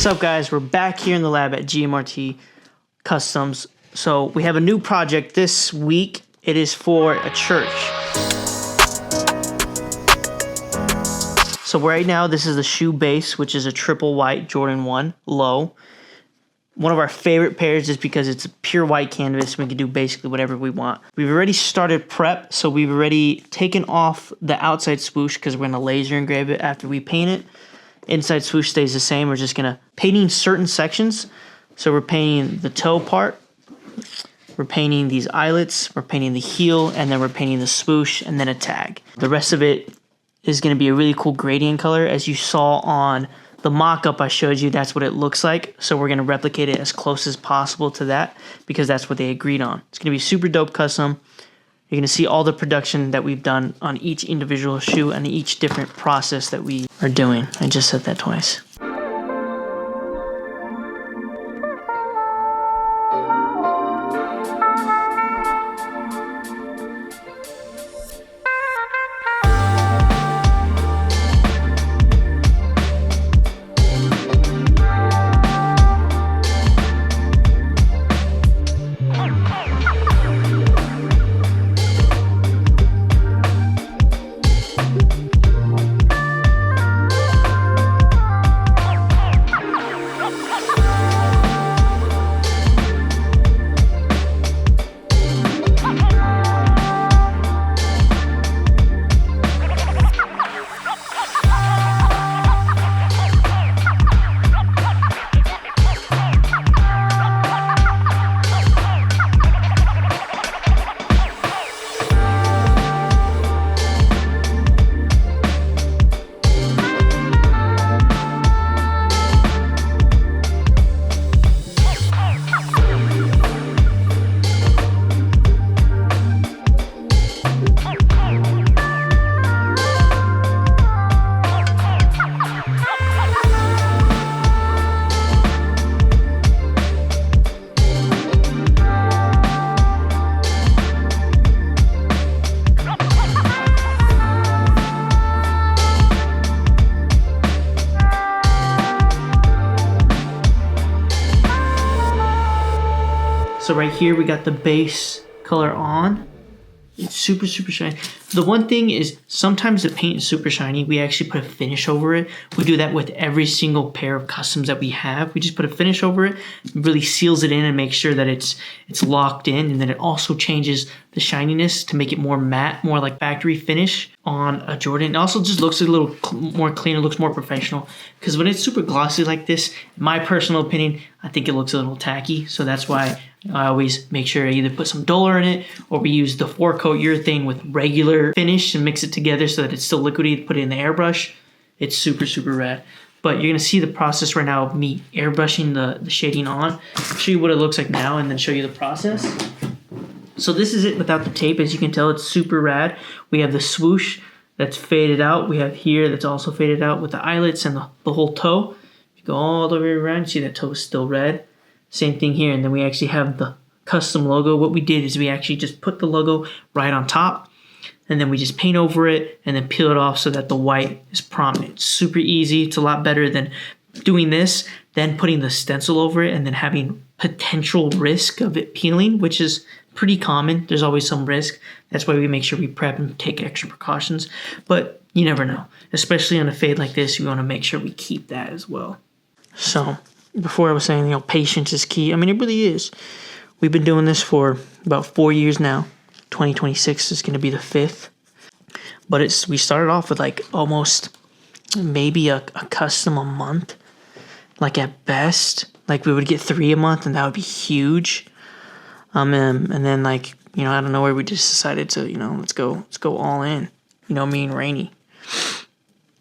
What's up, guys? We're back here in the lab at GMRT Customs. So we have a new project this week. It is for a church. So right now, this is the shoe base, which is a triple white Jordan 1 low. One of our favorite pairs is because it's a pure white canvas. We can do basically whatever we want. We've already started prep, so we've already taken off the outside swoosh because we're gonna laser engrave it after we paint it. Inside swoosh stays the same. We're just gonna painting certain sections. So we're painting the toe part, we're painting these eyelets, we're painting the heel, and then we're painting the swoosh and then a tag. The rest of it is gonna be a really cool gradient color. As you saw on the mock-up I showed you, that's what it looks like. So we're gonna replicate it as close as possible to that because that's what they agreed on. It's gonna be super dope custom. You're gonna see all the production that we've done on each individual shoe and each different process that we are doing. I just said that twice. So right here we got the base color on. It's super shiny. The one thing is sometimes the paint is super shiny. We actually put a finish over it. We do that with every single pair of customs that we have. We just put a finish over it, really seals it in and makes sure that it's locked in. And then it also changes the shininess to make it more matte, more like factory finish on a Jordan. It also just looks a little more clean. It looks more professional because when it's super glossy like this, in my personal opinion, I think it looks a little tacky. So that's why I always make sure I either put some duller in it or we use the 4-coat urethane with regular finish and mix it together so that it's still liquidy. Put it in the airbrush. It's super rad. But you're going to see the process right now of me airbrushing the shading on. I'll show you what it looks like now and then show you the process. So this is it without the tape. As you can tell, it's super rad. We have the swoosh that's faded out. We have here that's also faded out with the eyelets and the whole toe. If you go all the way around, you see that toe is still red. Same thing here, and then we actually have the custom logo. What we did is we actually just put the logo right on top, and then we just paint over it and then peel it off so that the white is prominent. It's super easy. It's a lot better than doing this, then putting the stencil over it and then having potential risk of it peeling, which is pretty common. There's always some risk. That's why we make sure we prep and take extra precautions, but you never know. Especially on a fade like this, we want to make sure we keep that as well. So before I was saying, patience is key. I mean, it really is. We've been doing this for about 4 years now. 2026 is going to be the 5th. But we started off with like almost maybe a custom a month. Like at best. Like we would get 3 a month and that would be huge. And then like, out of nowhere we just decided to, let's go all in. Me and Rainey.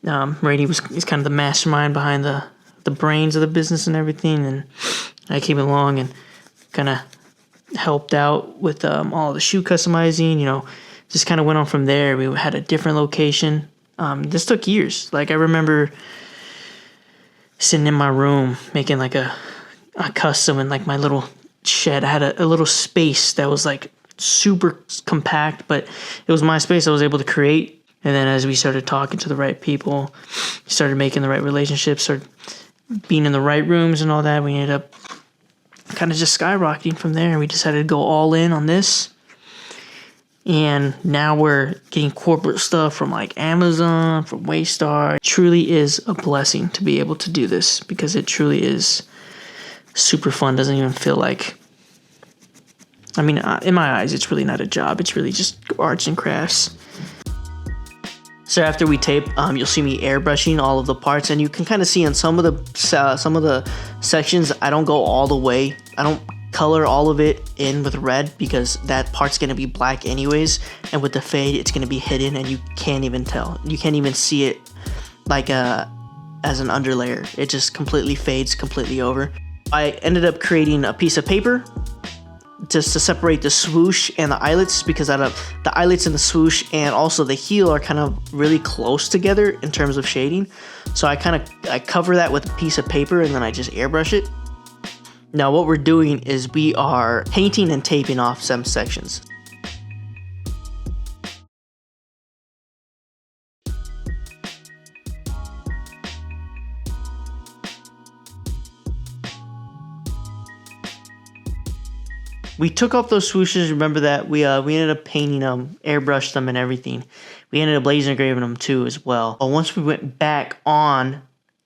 Rainey is kind of the mastermind behind the brains of the business and everything, and I came along and kind of helped out with all the shoe customizing, just kind of went on from there. We had a different location. This took years. Like I remember sitting in my room making like a custom in like my little shed. I had a little space that was like super compact, but it was my space I was able to create. And then as we started talking to the right people, started making the right relationships, started being in the right rooms and all that, we ended up kind of just skyrocketing from there. We decided to go all in on this. And now we're getting corporate stuff from like Amazon, from Waystar. It truly is a blessing to be able to do this because it truly is super fun. Doesn't even feel like, I mean, in my eyes, it's really not a job. It's really just arts and crafts. So after we tape, you'll see me airbrushing all of the parts, and you can kind of see in some of the sections, I don't go all the way. I don't color all of it in with red because that part's gonna be black anyways, and with the fade, it's gonna be hidden, and you can't even tell. You can't even see it like as an underlayer. It just completely fades completely over. I ended up creating a piece of paper just to separate the swoosh and the eyelets, because out of the eyelets and the swoosh and also the heel are kind of really close together in terms of shading. So I cover that with a piece of paper and then I just airbrush it. Now what we're doing is we are painting and taping off some sections. We took off those swooshes. Remember that we ended up painting them, airbrushed them, and everything. We ended up laser engraving them too as well. But once we went back on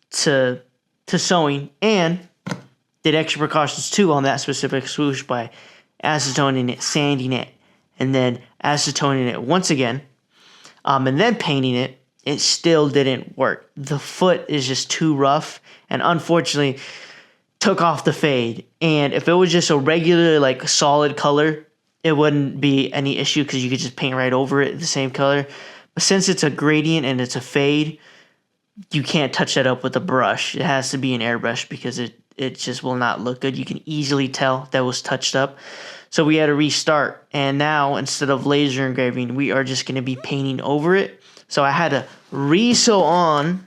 to sewing and did extra precautions too on that specific swoosh by acetoning it, sanding it, and then acetoning it once again, and then painting it, it still didn't work. The foot is just too rough, and unfortunately took off the fade. And if it was just a regular like solid color, it wouldn't be any issue because you could just paint right over it the same color. But since it's a gradient and it's a fade, you can't touch that up with a brush. It has to be an airbrush because it just will not look good. You can easily tell that was touched up. So we had to restart, and now instead of laser engraving, we are just going to be painting over it. So I had to re-sew on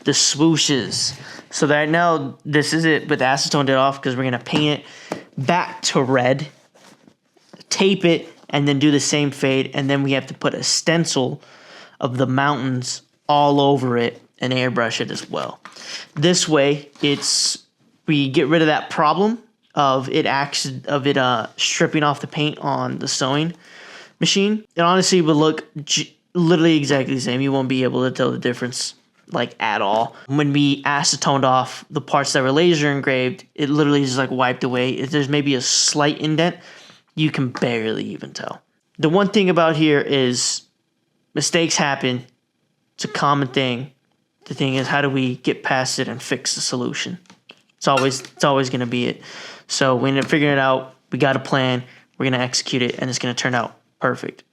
the swooshes. So that now this is it with acetoned it off because we're going to paint it back to red, tape it, and then do the same fade. And then we have to put a stencil of the mountains all over it and airbrush it as well. This way, we get rid of that problem of it stripping off the paint on the sewing machine. It honestly would look literally exactly the same. You won't be able to tell the difference like at all. When we acetoned off the parts that were laser engraved, it literally just like wiped away. If there's maybe a slight indent, you can barely even tell. The one thing about here is mistakes happen. It's a common thing. The thing is, how do we get past it and fix the solution? It's always going to be it. So we ended up figuring it out. We got a plan. We're going to execute it, and it's going to turn out perfect.